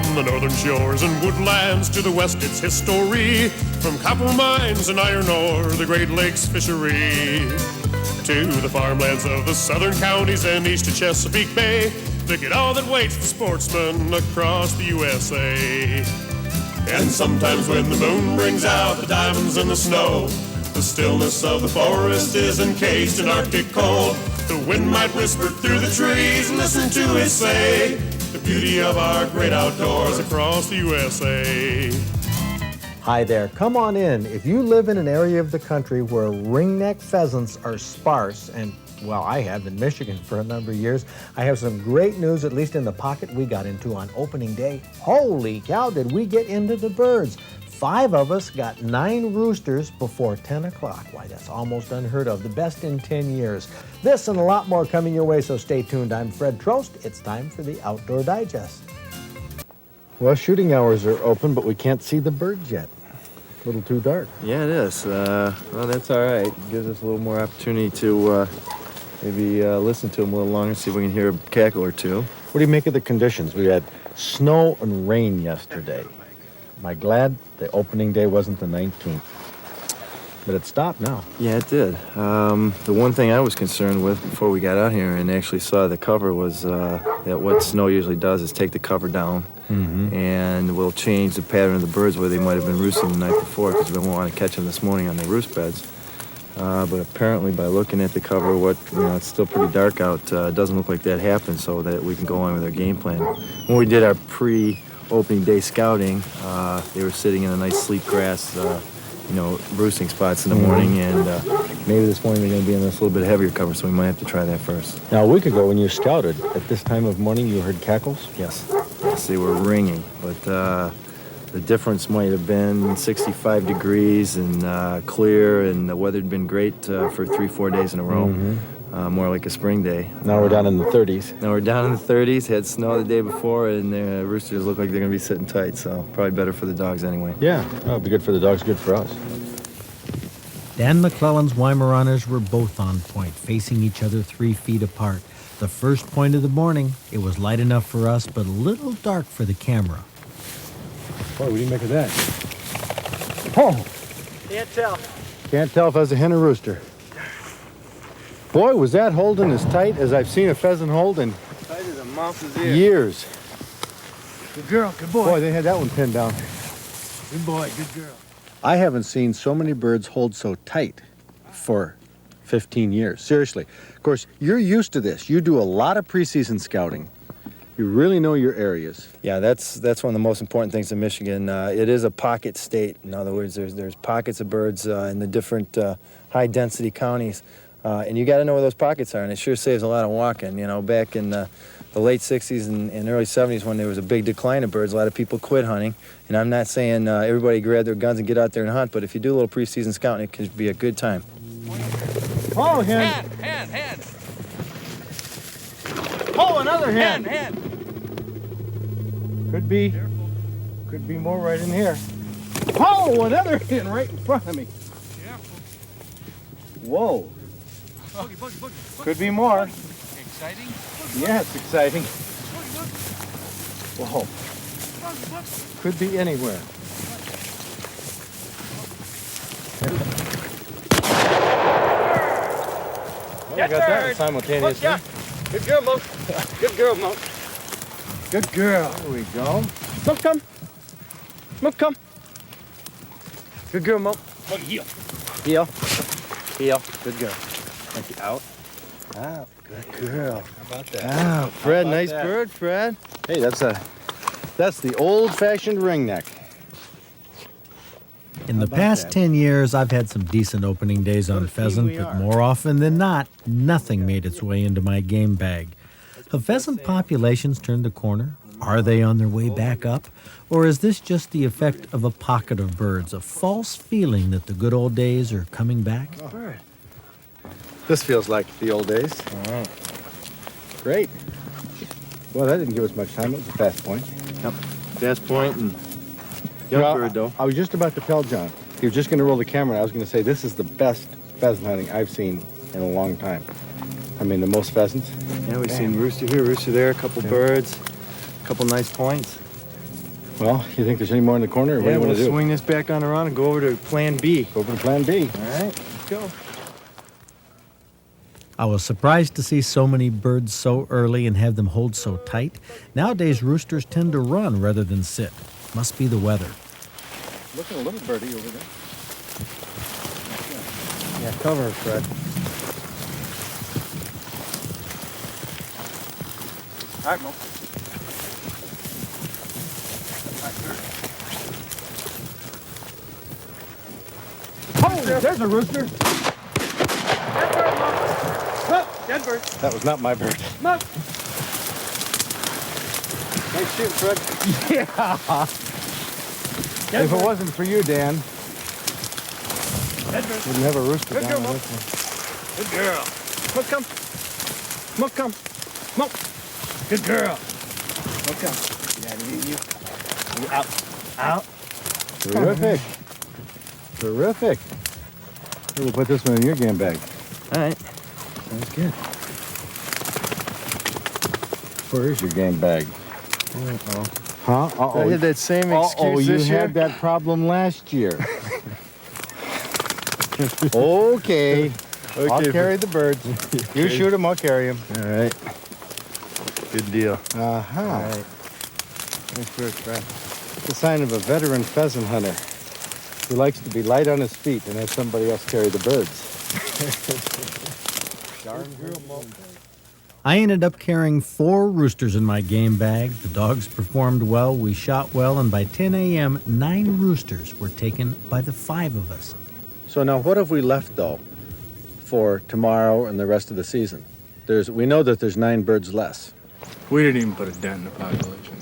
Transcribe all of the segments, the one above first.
From the northern shores and woodlands to the west, it's history. From copper mines and iron ore, the Great Lakes fishery, to the farmlands of the southern counties and east to Chesapeake Bay. Look at all that waits the sportsman across the USA. And sometimes when the moon brings out the diamonds in the snow, the stillness of the forest is encased in Arctic cold. The wind might whisper through the trees, listen to it say the beauty of our great outdoors across the USA. Hi there, come on in. If you live in an area of the country where ringneck pheasants are sparse, and well, I have in Michigan for a number of years, I have some great news, at least in the pocket we got into on opening day. Holy cow, did we get into the birds. 5 of us got 9 roosters before 10 o'clock. Why, that's almost unheard of. The best in 10 years. This and a lot more coming your way, so stay tuned. I'm Fred Trost. It's time for the Outdoor Digest. Well, shooting hours are open, but we can't see the birds yet. A little too dark. Yeah, it is. Well, that's all right. It gives us a little more opportunity to maybe listen to them a little longer, see if we can hear a cackle or two. What do you make of the conditions? We had snow and rain yesterday. Am I glad the opening day wasn't the 19th? But it stopped now. Yeah, it did. The one thing I was concerned with before we got out here and actually saw the cover was that what snow usually does is take the cover down and will change the pattern of the birds where they might have been roosting the night before, because we want to catch them this morning on their roost beds. But apparently by looking at the cover, it's still pretty dark out, it doesn't look like that happened, so that we can go on with our game plan. When we did our pre-opening day scouting, they were sitting in a nice sleek grass roosting spots in the morning, and maybe this morning they're going to be in this little bit heavier cover, so we might have to try that first. Now, a week ago when you scouted, at this time of morning, you heard cackles? Yes, they were ringing, but the difference might have been 65 degrees and clear, and the weather had been great for 3-4 days in a row, more like a spring day. Now we're down in the 30s. Now we're down in the 30s, had snow the day before, and the roosters look like they're going to be sitting tight, so probably better for the dogs anyway. Yeah, it'll be good for the dogs, good for us. Dan McClellan's Weimaraners were both on point, facing each other 3 feet apart. The first point of the morning, it was light enough for us, but a little dark for the camera. Boy, what do you make of that? Oh! Can't tell. Can't tell if that's a hen or rooster. Boy, was that holding as tight as I've seen a pheasant hold in Tight as a mouse's ear. years. Good girl, good boy. Boy, they had that one pinned down. Good boy, good girl. I haven't seen so many birds hold so tight for 15 years. Seriously. Of course, you're used to this. You do a lot of preseason scouting. You really know your areas. Yeah, that's one of the most important things in Michigan. It is a pocket state. In other words, there's pockets of birds in the different high-density counties. And you got to know where those pockets are, and it sure saves a lot of walking. Back in the late 60s and early 70s, when there was a big decline of birds, a lot of people quit hunting. And I'm not saying everybody grab their guns and get out there and hunt, but if you do a little preseason scouting, it can be a good time. Oh, hen! Hand! Oh, another hen! Hand! Could be more right in here. Oh, another hen right in front of me. Whoa. Boogie. Could be more. Exciting? Yeah, it's exciting. Whoa. Could be anywhere. Well, I got that simultaneously. Good girl, Mo. Good girl, Mo. Good girl. There we go. Mo, come. Mo, come. Good girl, Mo. Heel. Good girl. Thank you. Out. Out. Good girl. How about that? Out. Fred, How about nice that? bird, Fred. Hey, that's the old-fashioned ringneck. In the about past that? 10 years, I've had some decent opening days on What a team pheasant, we but are. more often than not, nothing made its way into my game bag. Have pheasant populations turned the corner? Are they on their way back up? Or is this just the effect of a pocket of birds, a false feeling that the good old days are coming back? This feels like the old days. All right. Great. Well, that didn't give us much time. It was a fast point. Yep. Fast point and young Well, bird, though. I was just about to tell John. He was just going to roll the camera, and I was going to say, this is the best pheasant hunting I've seen in a long time. I mean, the most pheasants. Yeah, we've seen rooster here, rooster there, a couple birds, a couple nice points. Well, you think there's any more in the corner, or what do Yeah, you want we'll to do? swing this back on around and go over to Plan B. Over to Plan B. All right, let's go. I was surprised to see so many birds so early and have them hold so tight. Nowadays, roosters tend to run rather than sit. Must be the weather. Look at a little birdie over there. Yeah, cover her, Fred. All right, Mo. Oh, there's a rooster. Dead bird. That was not my bird. Look. Nice shooting, Fred. Yeah. If it wasn't for you, Dan, Dead bird. we'd have a rooster Good down girl, on Mo. this one. Good girl. Look, come. Look, come. Look. Good girl. Look, come. Yeah, you. Out. Out. Terrific. Terrific. We'll put this one in your game bag. All right. Sounds good. Where is your game bag? Uh-oh. Huh? I had that same excuse you this year. had that problem last year. Okay. I'll carry the birds. You shoot them, I'll carry them. All right. Good deal. Uh-huh. All right. Nice bird, Fred. It's a sign of a veteran pheasant hunter who likes to be light on his feet and have somebody else carry the birds. Darn girl, Mo. I ended up carrying 4 roosters in my game bag. The dogs performed well, we shot well, and by 10 a.m., 9 roosters were taken by the 5 of us. So now what have we left, though, for tomorrow and the rest of the season? We know that there's 9 birds less. We didn't even put a dent in the population.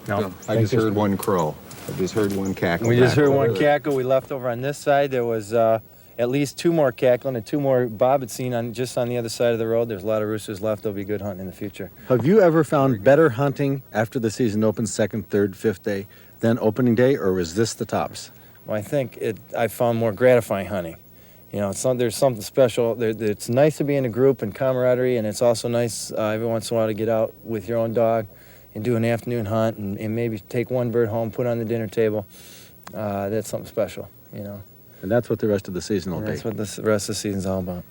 No, I just heard one crow. I just heard one cackle. We just back heard over one there. cackle. We left over on this side. There was at least 2 more cackling and 2 more Bob had seen just on the other side of the road. There's a lot of roosters left. There'll be good hunting in the future. Have you ever found better hunting after the season opens, 2nd, 3rd, 5th day, than opening day, or was this the tops? Well, I think I found more gratifying hunting. You know, there's something special. It's nice to be in a group and camaraderie, and it's also nice every once in a while to get out with your own dog and do an afternoon hunt and maybe take one bird home, put it on the dinner table. That's something special, you know. And that's what the rest of the season will And be. that's what the rest of the season's all about.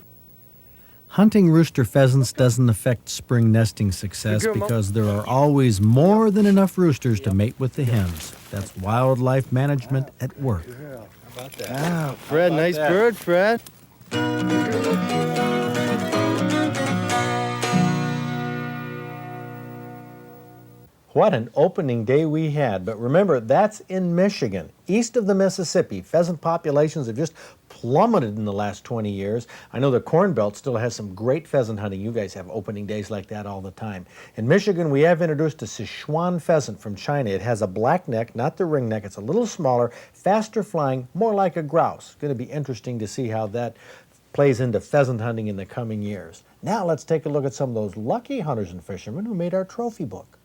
Hunting rooster pheasants doesn't affect spring nesting success Good girl, Mo. because there are always more than enough roosters to mate with the hens. That's wildlife management at work. How about that? Wow, Fred, nice bird, Fred. What an opening day we had. But remember, that's in Michigan. East of the Mississippi, pheasant populations have just plummeted in the last 20 years. I know the Corn Belt still has some great pheasant hunting. You guys have opening days like that all the time. In Michigan, we have introduced a Sichuan pheasant from China. It has a black neck, not the ring neck. It's a little smaller, faster flying, more like a grouse. It's going to be interesting to see how that plays into pheasant hunting in the coming years. Now let's take a look at some of those lucky hunters and fishermen who made our trophy book.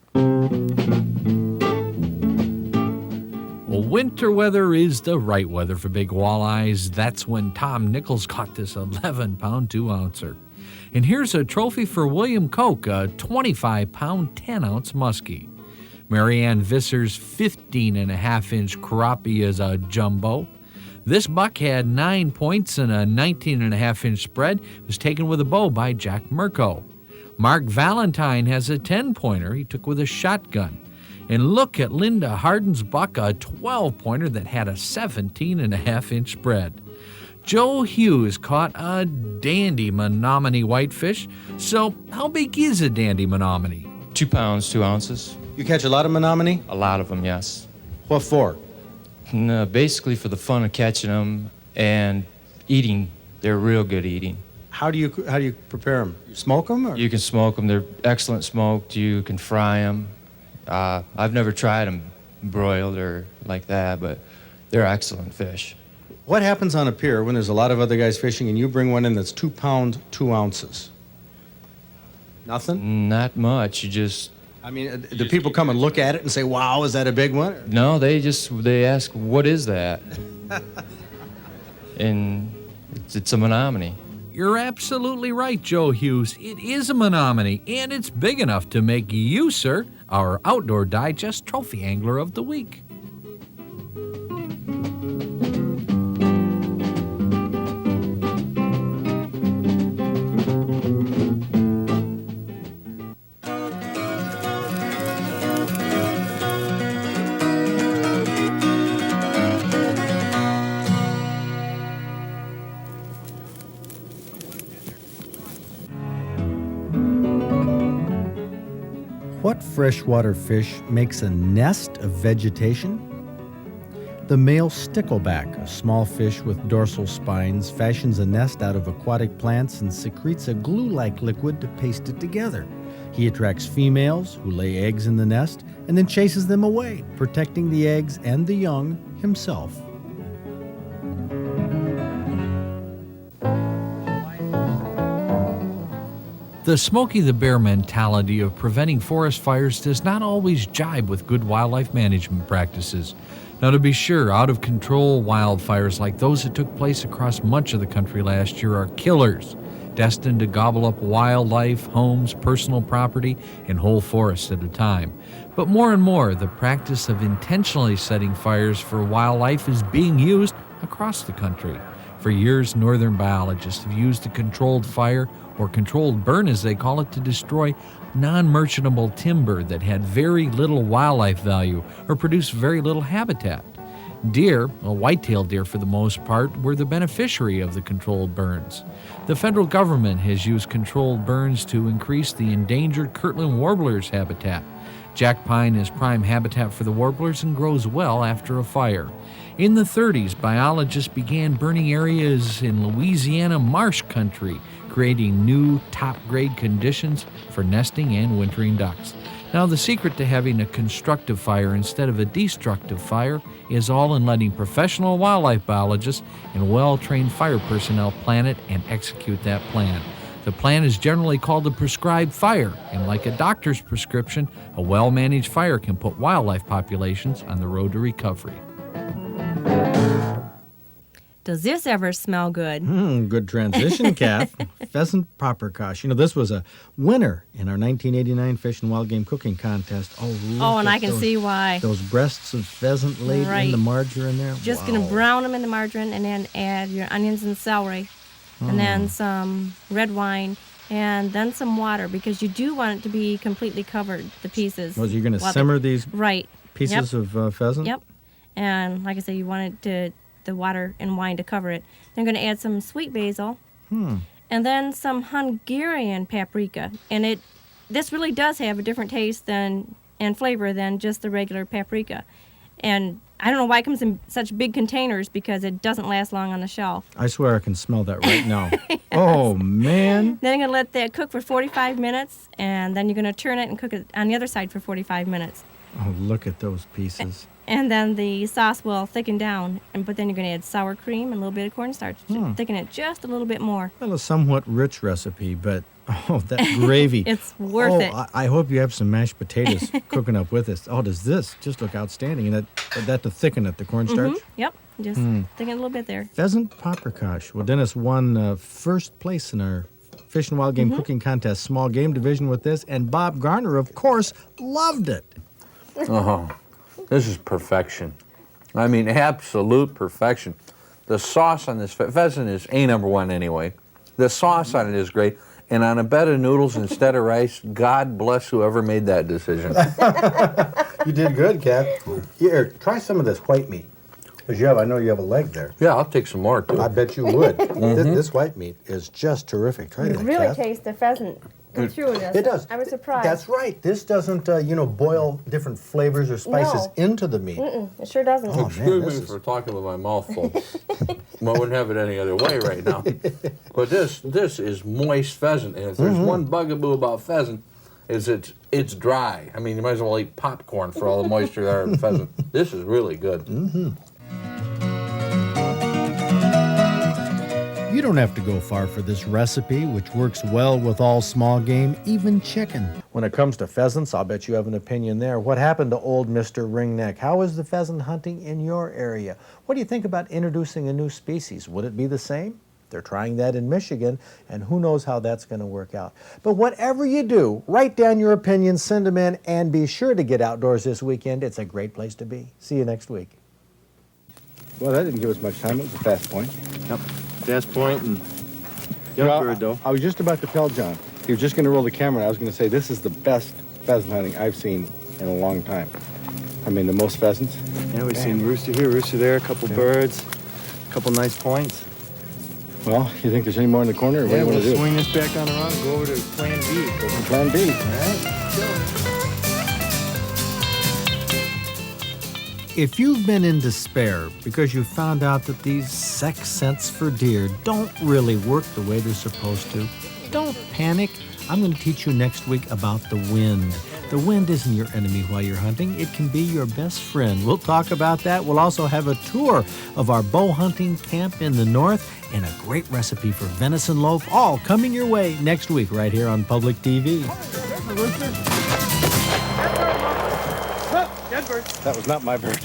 Well, winter weather is the right weather for big walleyes. That's when Tom Nichols caught this 11-pound 2-ouncer. And here's a trophy for William Koch, a 25-pound 10-ounce muskie. Marianne Visser's 15.5-inch crappie is a jumbo. This buck had 9 points and a 19.5-inch spread. It was taken with a bow by Jack Mirko. Mark Valentine has a 10-pointer he took with a shotgun. And look at Linda Harden's buck, a 12-pointer that had a 17.5-inch spread. Joe Hughes caught a dandy Menominee whitefish. So how big is a dandy Menominee? 2 pounds, 2 ounces. You catch a lot of Menominee? A lot of them, yes. What for? Basically for the fun of catching them and eating. They're real good eating. How do you prepare them? You smoke them? Or? You can smoke them. They're excellent smoked. You can fry them. I've never tried them broiled or like that, but they're excellent fish. What happens on a pier when there's a lot of other guys fishing and you bring one in that's 2 pounds, 2 ounces? Nothing? Not much. You just... I mean, do people come and look at it and say, wow, is that a big one? No, they ask, what is that? And it's a Menominee. You're absolutely right, Joe Hughes. It is a menominee, and it's big enough to make you, sir, our Outdoor Digest Trophy Angler of the Week. What freshwater fish makes a nest of vegetation? The male stickleback, a small fish with dorsal spines, fashions a nest out of aquatic plants and secretes a glue-like liquid to paste it together. He attracts females who lay eggs in the nest and then chases them away, protecting the eggs and the young himself. The Smokey the Bear mentality of preventing forest fires does not always jibe with good wildlife management practices. Now, to be sure, out-of-control wildfires like those that took place across much of the country last year are killers, destined to gobble up wildlife, homes, personal property, and whole forests at a time. But more and more, the practice of intentionally setting fires for wildlife is being used across the country. For years, northern biologists have used a controlled fire, or controlled burn as they call it, to destroy non-merchantable timber that had very little wildlife value or produced very little habitat. Deer, white-tailed deer for the most part, were the beneficiary of the controlled burns. The federal government has used controlled burns to increase the endangered Kirtland warbler's habitat. Jack pine is prime habitat for the warblers and grows well after a fire. In the 30s, biologists began burning areas in Louisiana marsh country, creating new top-grade conditions for nesting and wintering ducks. Now, the secret to having a constructive fire instead of a destructive fire is all in letting professional wildlife biologists and well-trained fire personnel plan it and execute that plan. The plan is generally called a prescribed fire, and like a doctor's prescription, a well-managed fire can put wildlife populations on the road to recovery. Does this ever smell good? Good transition, Kath. Pheasant Paprikas. You know, this was a winner in our 1989 Fish and Wild Game Cooking Contest. Oh, look And at I can see why. Those breasts of pheasant laid in the margarine there. Just going to brown them in the margarine and then add your onions and celery. And then some red wine and then some water, because you do want it to be completely covered, the pieces. Was you going to simmer these pieces Yep. of pheasant? Yep. And like I say, you want it the water and wine to cover it. Then I'm going to add some sweet basil. And then some Hungarian paprika. And this really does have a different taste and flavor than just the regular paprika. And I don't know why it comes in such big containers, because it doesn't last long on the shelf. I swear I can smell that right now. Yes. Oh, man. Then I'm going to let that cook for 45 minutes, and then you're going to turn it and cook it on the other side for 45 minutes. Oh, look at those pieces. And then the sauce will thicken down, but then you're going to add sour cream and a little bit of cornstarch to thicken it just a little bit more. Well, a somewhat rich recipe, but that gravy. It's worth it. I hope you have some mashed potatoes cooking up with this. Oh, does this just look outstanding? And that to thicken it, the cornstarch? Yep, just thicken it a little bit there. Pheasant Paprikas. Well, Dennis won first place in our Fish and Wild Game Cooking Contest small game division with this, and Bob Garner, of course, loved it. Oh, this is perfection. I mean, absolute perfection. The sauce on this pheasant is A#1 anyway. The sauce on it is great. And on a bed of noodles instead of rice, God bless whoever made that decision. You did good, Kat. Here, try some of this white meat. Because I know you have a leg there. Yeah, I'll take some more, too. I bet you would. This white meat is just terrific. Try that, Really Kath. tastes the pheasant go through this. It does. I was surprised. That's right. This doesn't, boil different flavors or spices into the meat. It sure doesn't. Oh, Excuse man, me for talking with my mouth full. I wouldn't have it any other way right now. But this is moist pheasant, and if there's one bugaboo about pheasant, is it's dry. I mean, you might as well eat popcorn for all the moisture there in pheasant. This is really good. You don't have to go far for this recipe, which works well with all small game, even chicken. When it comes to pheasants, I'll bet you have an opinion there. What happened to old Mr. Ringneck? How is the pheasant hunting in your area? What do you think about introducing a new species? Would it be the same? They're trying that in Michigan, and who knows how that's going to work out. But whatever you do, write down your opinions, send them in, and be sure to get outdoors this weekend. It's a great place to be. See you next week. Well, that didn't give us much time. It was a fast point. Yep. Fast point and young bird, though. I was just about to tell John. He was just going to roll the camera, and I was going to say this is the best pheasant hunting I've seen in a long time. I mean, the most pheasants. Yeah, we've seen rooster here, rooster there, a couple birds, a couple nice points. Well, you think there's any more in the corner, or what do you want to do? We'll swing this back on around and go over to Plan B. Plan B. All right. If you've been in despair because you found out that these sex scents for deer don't really work the way they're supposed to, don't panic. I'm going to teach you next week about the wind. The wind isn't your enemy while you're hunting. It can be your best friend. We'll talk about that. We'll also have a tour of our bow hunting camp in the north and a great recipe for venison loaf, all coming your way next week right here on Public TV. That was not my bird.